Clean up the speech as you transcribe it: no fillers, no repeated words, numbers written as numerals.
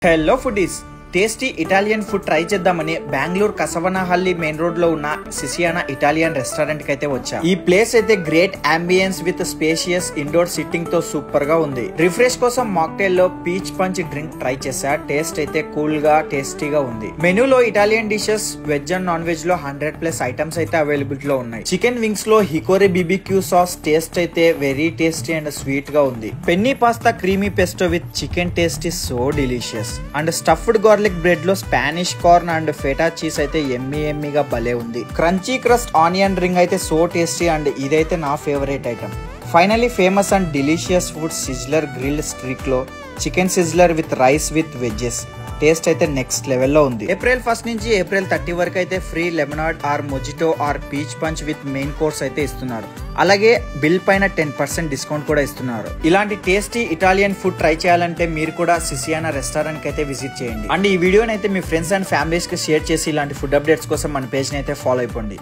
Hello foodies, tasty Italian food try చేద్దామని Bengaluru కసవనహల్లి main road లో ఉన్న సిసియానా ఇటాలియన్ రెస్టారెంట్ కి అయితే వచ్చా. ఈ ప్లేస్ అయితే great ambience with spacious indoor sitting తో సూపర్ గా ఉంది. రిఫ్రెష్ కోసం మాక్టైల్ లో పీచ్ పంచ్ డ్రింక్ ట్రై చేసా. టేస్ట్ అయితే కూల్ గా టేస్టీగా ఉంది. మెనూలో Italian dishes, veg and non veg లో 100+ ఐటమ్స్ అయితే అవైలబిలిటీ లో ఉన్నాయి. చికెన్ వింగ్స్ లో హికోరే BBQ సాస్ టేస్ట్ అయితే వెరీ టేస్టీ అండ్ స్వీట్ గా ఉంది. Penne pasta creamy pesto with chicken taste is so delicious and stuffed garlic bread లో Spanish corn and feta cheese అయితే ఎమ్మీగా భలే ఉంది. క్రంచీ క్రస్ట్ ఆనియన్ రింగ్ అయితే so tasty and ఇదైతే నా favourite item. Finally famous and delicious food sizzler grilled steak లో chicken sizzler with rice with veggies taste అయితే నెక్స్ట్ లెవెల్లో ఉంది. ఏప్రిల్ 1 నుంచి ఏప్రిల్ 30 వరకు అయితే free lemonade or mojito or peach punch with main course అయితే ఇస్తున్నారు. అలాగే బిల్ పైన 10% డిస్కౌంట్ కూడా ఇస్తున్నారు. ఇలాంటి టేస్టీ ఇటాలియన్ ఫుడ్ ట్రై చేయాలంటే మీరు కూడా సిసియానా రెస్టారెంట్ కి అయితే విజిట్ చేయండి. అండ్ ఈ వీడియోని అయితే మీ ఫ్రెండ్స్ అండ్ ఫ్యామిలీస్ కి షేర్ చేసి ఇలాంటి ఫుడ్ అప్డేట్స్ కోసం మన పేజ్ ని అయితే ఫాలో అయిపోండి.